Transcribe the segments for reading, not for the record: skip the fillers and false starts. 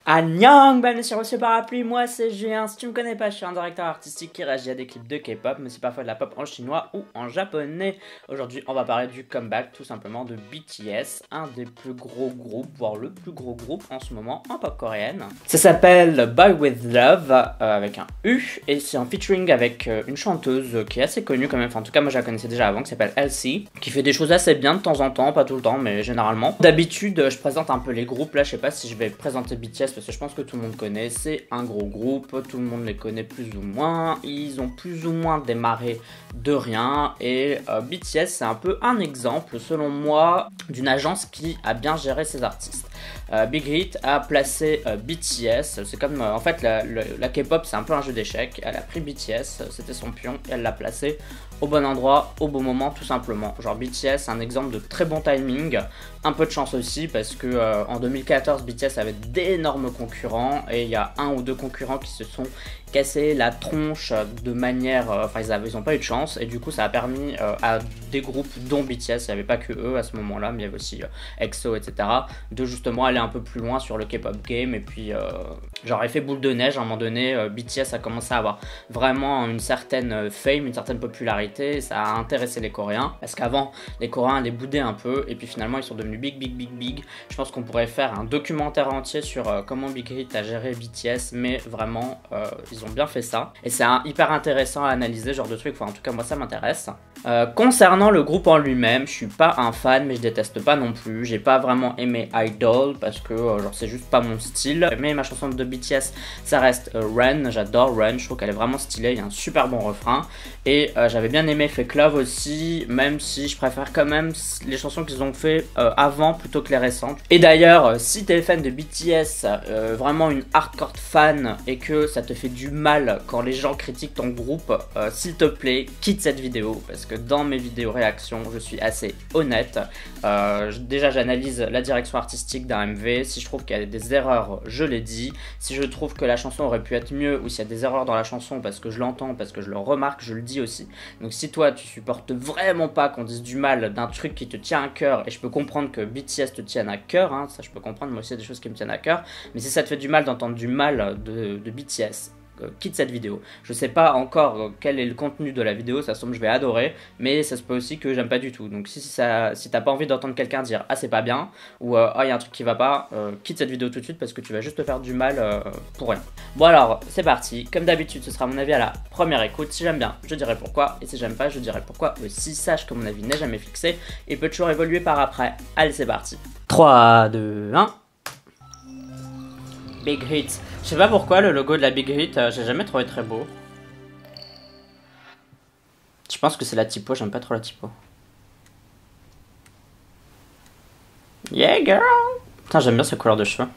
Annyeong, bienvenue sur ce parapluie, moi c'est Julien. Si tu me connais pas, je suis un directeur artistique qui réagit à des clips de K-pop, mais c'est parfois de la pop en chinois ou en japonais. Aujourd'hui, on va parler du comeback tout simplement de BTS, un des plus gros groupes, voire le plus gros groupe en ce moment en pop coréenne. Ça s'appelle Boy With Love, avec un U, et c'est un featuring avec une chanteuse qui est assez connue quand même, enfin en tout cas moi je la connaissais déjà avant, qui s'appelle Elsie, qui fait des choses assez bien de temps en temps, pas tout le temps, mais généralement. D'habitude, je présente un peu les groupes, là je sais pas si je vais présenter BTS, parce que je pense que tout le monde connaît, c'est un gros groupe, tout le monde les connaît plus ou moins, ils ont plus ou moins démarré de rien, et BTS c'est un peu un exemple, selon moi, d'une agence qui a bien géré ses artistes. Big Hit a placé BTS, c'est comme, en fait la K-pop c'est un peu un jeu d'échecs, elle a pris BTS, c'était son pion, et elle l'a placé au bon endroit, au bon moment tout simplement. Genre BTS c'est un exemple de très bon timing, un peu de chance aussi parce que en 2014 BTS avait d'énormes concurrents et il y a un ou deux concurrents qui se sont cassés la tronche de manière, enfin ils n'ont pas eu de chance, et du coup ça a permis à des groupes dont BTS, il n'y avait pas que eux à ce moment là, mais il y avait aussi EXO etc, de justement aller un peu plus loin sur le K-pop game, et puis genre effet boule de neige, à un moment donné BTS a commencé à avoir vraiment une certaine fame, une certaine popularité, ça a intéressé les Coréens, parce qu'avant les Coréens les boudaient un peu, et puis finalement ils sont devenus big. Je pense qu'on pourrait faire un documentaire entier sur comment Big Hit a géré BTS, mais vraiment ils ont bien fait ça, et c'est hyper intéressant à analyser ce genre de truc, enfin en tout cas moi ça m'intéresse. Concernant le groupe en lui-même, je suis pas un fan, mais je déteste pas non plus, j'ai pas vraiment aimé Idol, parce que genre c'est juste pas mon style, mais ma chanson de BTS ça reste Run, j'adore Run, je trouve qu'elle est vraiment stylée, il y a un super bon refrain, et j'avais bien aimé Fake Love aussi, même si je préfère quand même les chansons qu'ils ont fait avant plutôt que les récentes. Et d'ailleurs, si t'es fan de BTS, vraiment une hardcore fan, et que ça te fait du mal quand les gens critiquent ton groupe, s'il te plaît, quitte cette vidéo, parce que dans mes vidéos réactions, je suis assez honnête. Déjà, j'analyse la direction artistique d'un MV, si je trouve qu'il y a des erreurs, je l'ai dit. Si je trouve que la chanson aurait pu être mieux, ou s'il y a des erreurs dans la chanson, parce que je l'entends, parce que je le remarque, je le dis aussi. Donc si toi, tu supportes vraiment pas qu'on dise du mal d'un truc qui te tient à cœur, et je peux comprendre que BTS te tienne à cœur, hein, ça je peux comprendre, moi aussi il y a des choses qui me tiennent à cœur, mais si ça te fait du mal d'entendre du mal de BTS, quitte cette vidéo. Je sais pas encore quel est le contenu de la vidéo, ça se tombe je vais adorer, mais ça se peut aussi que j'aime pas du tout. Donc si t'as pas envie d'entendre quelqu'un dire ah c'est pas bien, ou ah il y a un truc qui va pas, quitte cette vidéo tout de suite, parce que tu vas juste te faire du mal pour rien. Bon alors c'est parti, comme d'habitude ce sera mon avis à la première écoute. Si j'aime bien je dirai pourquoi, et si j'aime pas je dirai pourquoi aussi. Sache que mon avis n'est jamais fixé et peut toujours évoluer par après. Allez c'est parti, 3, 2, 1. Big Hit. Je sais pas pourquoi le logo de la Big Hit, j'ai jamais trouvé très beau. Je pense que c'est la typo, j'aime pas trop la typo. Yeah girl. Putain j'aime bien cette couleur de cheveux.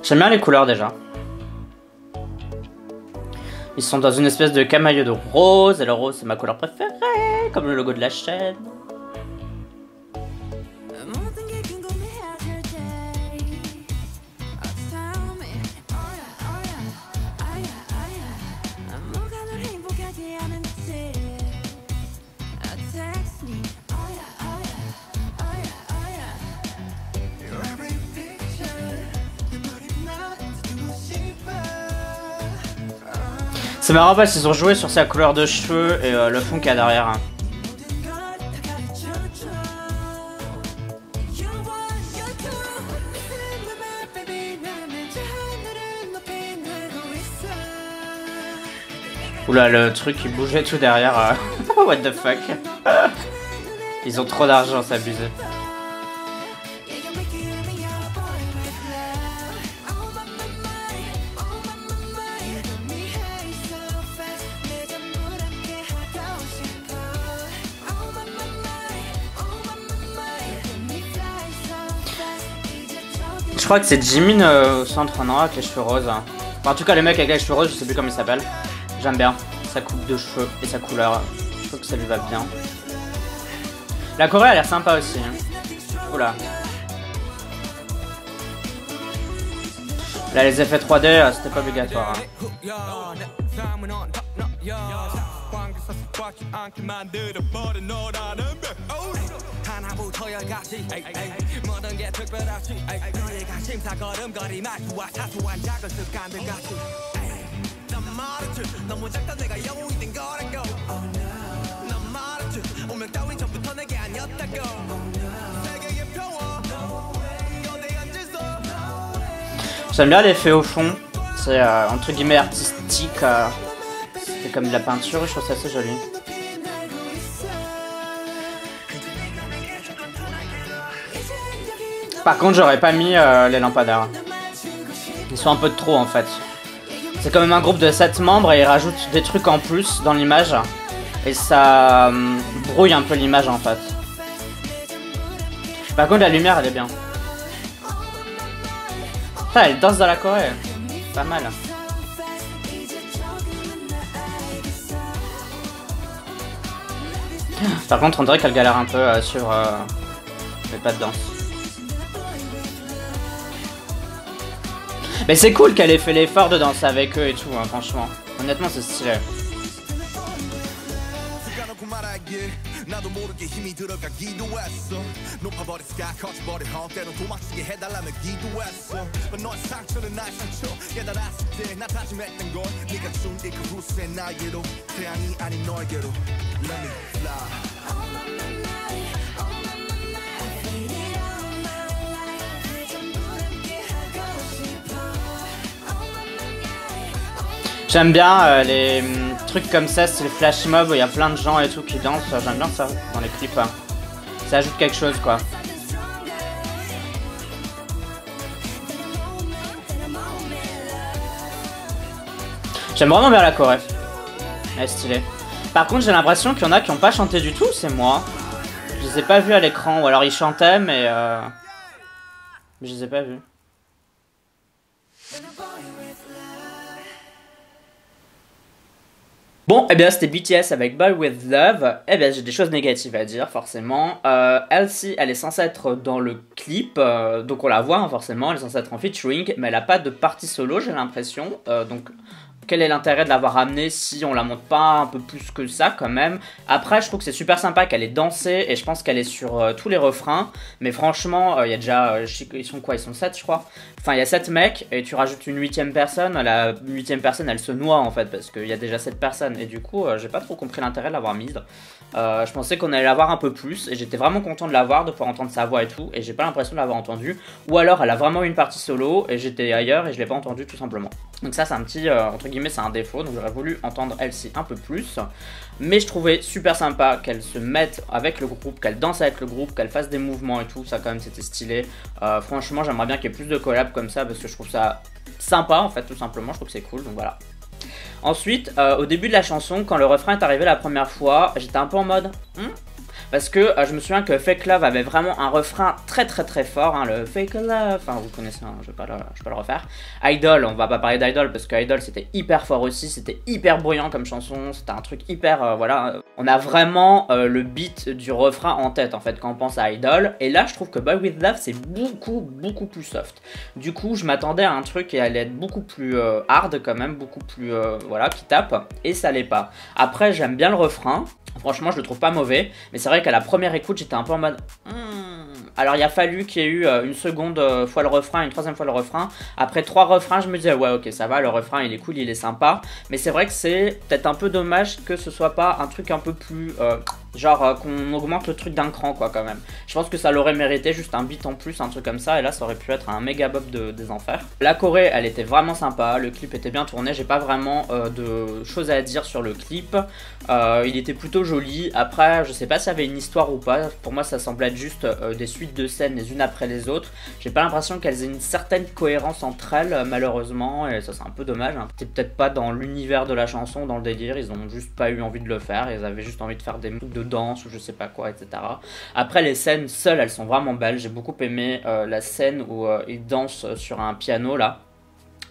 J'aime bien les couleurs déjà. Ils sont dans une espèce de camailleux de rose, et le rose c'est ma couleur préférée, comme le logo de la chaîne. C'est marrant parce qu'ils ont joué sur sa couleur de cheveux et le fond qu'il y a derrière. Oula, le truc qui bougeait tout derrière. What the fuck. Ils ont trop d'argent, c'est abusé. Je crois que c'est Jimin au centre, non, avec les cheveux roses. Enfin, en tout cas, les mecs avec les cheveux roses, je sais plus comment ils s'appellent. J'aime bien sa coupe de cheveux et sa couleur. Je trouve que ça lui va bien. La Corée a l'air sympa aussi. Oula. Là, les effets 3D, c'était pas obligatoire. Hein. J'aime bien l'effet au fond, c'est entre guillemets artistique, c'est comme de la peinture et je trouve ça assez joli. Par contre j'aurais pas mis les lampadaires, ils sont un peu de trop en fait. C'est quand même un groupe de 7 membres et ils rajoutent des trucs en plus dans l'image et ça brouille un peu l'image en fait. Par contre la lumière elle est bien. Ah, elle danse dans la Corée, pas mal. Par contre on dirait qu'elle galère un peu sur les pas de danse. Mais c'est cool qu'elle ait fait l'effort de danser avec eux et tout, hein, franchement. Honnêtement c'est stylé. J'aime bien les trucs comme ça, c'est le flash mob où il y a plein de gens et tout qui dansent. J'aime bien ça dans les clips. Hein. Ça ajoute quelque chose quoi. J'aime vraiment bien la choré. Elle est stylée. Par contre j'ai l'impression qu'il y en a qui n'ont pas chanté du tout, c'est moi. Je les ai pas vus à l'écran, ou alors ils chantaient mais je les ai pas vus. Bon, eh bien c'était BTS avec Boy With Love. Eh bien j'ai des choses négatives à dire forcément. Elsie, elle est censée être dans le clip, donc on la voit hein, forcément, elle est censée être en featuring, mais elle a pas de partie solo j'ai l'impression, donc quel est l'intérêt de l'avoir ramenée si on la montre pas un peu plus que ça quand même. Après je trouve que c'est super sympa qu'elle ait dansé et je pense qu'elle est sur tous les refrains, mais franchement il y a déjà, ils sont quoi, ils sont 7 je crois. Enfin il y a 7 mecs et tu rajoutes une 8ème personne, la 8ème personne elle se noie en fait parce qu'il y a déjà 7 personnes et du coup j'ai pas trop compris l'intérêt de l'avoir mise. Je pensais qu'on allait l'avoir un peu plus et j'étais vraiment content de l'avoir, de pouvoir entendre sa voix et tout, et j'ai pas l'impression de l'avoir entendue, ou alors elle a vraiment eu une partie solo et j'étais ailleurs et je l'ai pas entendue tout simplement. Donc ça c'est un petit, entre guillemets c'est un défaut, donc j'aurais voulu entendre Elsie un peu plus, mais je trouvais super sympa qu'elle se mette avec le groupe, qu'elle danse avec le groupe, qu'elle fasse des mouvements et tout, ça quand même c'était stylé. Franchement j'aimerais bien qu'il y ait plus de collabs comme ça parce que je trouve ça sympa en fait tout simplement, je trouve que c'est cool, donc voilà. Ensuite, au début de la chanson, quand le refrain est arrivé la première fois, j'étais un peu en mode parce que je me souviens que Fake Love avait vraiment un refrain très fort, hein, le Fake Love, enfin vous connaissez, hein, je vais pas le refaire. Idol, on va pas parler d'Idol parce que Idol c'était hyper fort aussi, c'était hyper bruyant comme chanson, c'était un truc hyper, voilà, on a vraiment le beat du refrain en tête en fait quand on pense à Idol, et là je trouve que Boy With Love c'est beaucoup plus soft. Du coup je m'attendais à un truc qui allait être beaucoup plus hard quand même, beaucoup plus, voilà, qui tape, et ça l'est pas. Après j'aime bien le refrain. Franchement, je le trouve pas mauvais, mais c'est vrai qu'à la première écoute, j'étais un peu en mode Alors il a fallu qu'il y ait eu une seconde fois le refrain, une troisième fois le refrain. Après 3 refrains, je me disais ouais ok ça va, le refrain il est cool, il est sympa. Mais c'est vrai que c'est peut-être un peu dommage que ce soit pas un truc un peu plus genre qu'on augmente le truc d'un cran quoi quand même. Je pense que ça l'aurait mérité, juste un beat en plus, un truc comme ça, et là ça aurait pu être un méga bop des enfers. La Corée elle était vraiment sympa, le clip était bien tourné, j'ai pas vraiment de choses à dire sur le clip. Il était plutôt joli. Après je sais pas s'il y avait une histoire ou pas, pour moi ça semblait être juste des suites de scènes les unes après les autres. J'ai pas l'impression qu'elles aient une certaine cohérence entre elles malheureusement, et ça c'est un peu dommage, hein. C'était peut-être pas dans l'univers de la chanson, dans le délire, ils ont juste pas eu envie de le faire, ils avaient juste envie de faire des trucs de danse ou je sais pas quoi, etc. Après les scènes seules elles sont vraiment belles, j'ai beaucoup aimé la scène où ils dansent sur un piano là.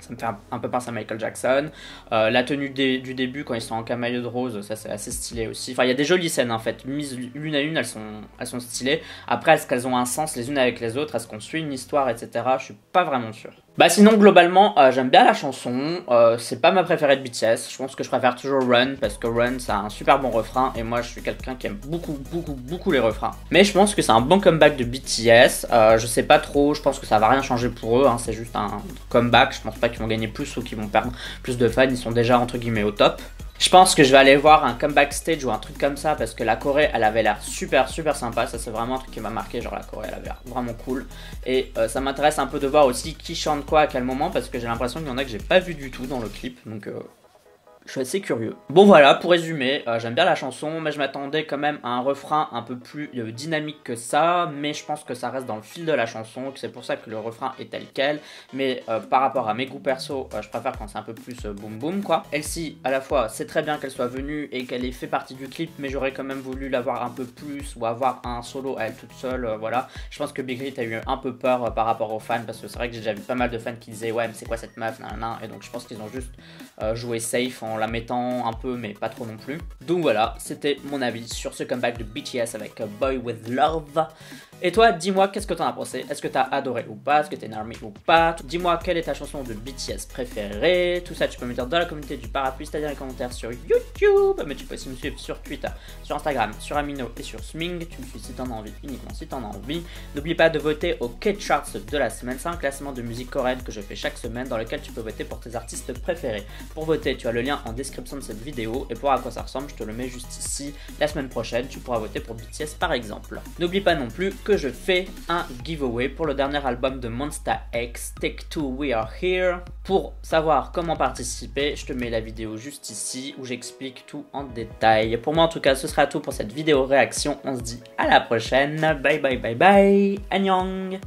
Ça me fait un peu penser à Michael Jackson. La tenue du début quand ils sont en camailleux de rose, ça c'est assez stylé aussi. Enfin il y a des jolies scènes en fait, mises l'une à l'une, elles sont stylées. Après est-ce qu'elles ont un sens les unes avec les autres, est-ce qu'on suit une histoire, etc. Je suis pas vraiment sûr. Bah sinon globalement j'aime bien la chanson, c'est pas ma préférée de BTS, je pense que je préfère toujours Run parce que Run ça a un super bon refrain et moi je suis quelqu'un qui aime beaucoup les refrains. Mais je pense que c'est un bon comeback de BTS, je sais pas trop, je pense que ça va rien changer pour eux, hein, c'est juste un comeback, je pense pas qu'ils vont gagner plus ou qu'ils vont perdre plus de fans, ils sont déjà entre guillemets au top. Je pense que je vais aller voir un comeback stage ou un truc comme ça parce que la Corée elle avait l'air super sympa, ça c'est vraiment un truc qui m'a marqué, genre la Corée elle avait l'air vraiment cool et ça m'intéresse un peu de voir aussi qui chante quoi à quel moment parce que j'ai l'impression qu'il y en a que j'ai pas vu du tout dans le clip donc je suis assez curieux. Bon voilà, pour résumer, j'aime bien la chanson, mais je m'attendais quand même à un refrain un peu plus dynamique que ça, mais je pense que ça reste dans le fil de la chanson, que c'est pour ça que le refrain est tel quel, mais par rapport à mes goûts perso, je préfère quand c'est un peu plus boum boum quoi. Elsie, à la fois, c'est très bien qu'elle soit venue et qu'elle ait fait partie du clip, mais j'aurais quand même voulu l'avoir un peu plus, ou avoir un solo à elle toute seule, voilà. Je pense que Big Hit a eu un peu peur par rapport aux fans, parce que c'est vrai que j'ai déjà vu pas mal de fans qui disaient ouais mais c'est quoi cette meuf, nanana, et donc je pense qu'ils ont juste joué safe en la mettant un peu mais pas trop non plus. Donc voilà, c'était mon avis sur ce comeback de BTS avec Boy With Love. Et toi, dis-moi qu'est-ce que t'en as pensé, est-ce que t'as adoré ou pas, est-ce que t'es une army ou pas, dis-moi quelle est ta chanson de BTS préférée, tout ça tu peux me dire dans la communauté du parapluie, c'est-à-dire les commentaires sur YouTube, mais tu peux aussi me suivre sur Twitter, sur Instagram, sur Amino et sur Sming, tu me suis si t'en as envie, uniquement si t'en as envie. N'oublie pas de voter au K-Charts de la semaine, c'est un classement de musique coréenne que je fais chaque semaine dans lequel tu peux voter pour tes artistes préférés. Pour voter, tu as le lien en description de cette vidéo et pour à quoi ça ressemble, je te le mets juste ici. La semaine prochaine, tu pourras voter pour BTS par exemple. N'oublie pas non plus que je fais un giveaway pour le dernier album de Monsta X, Take Two We Are Here. Pour savoir comment participer, je te mets la vidéo juste ici où j'explique tout en détail. Pour moi en tout cas, ce sera tout pour cette vidéo réaction. On se dit à la prochaine. Bye bye bye bye. Annyeong.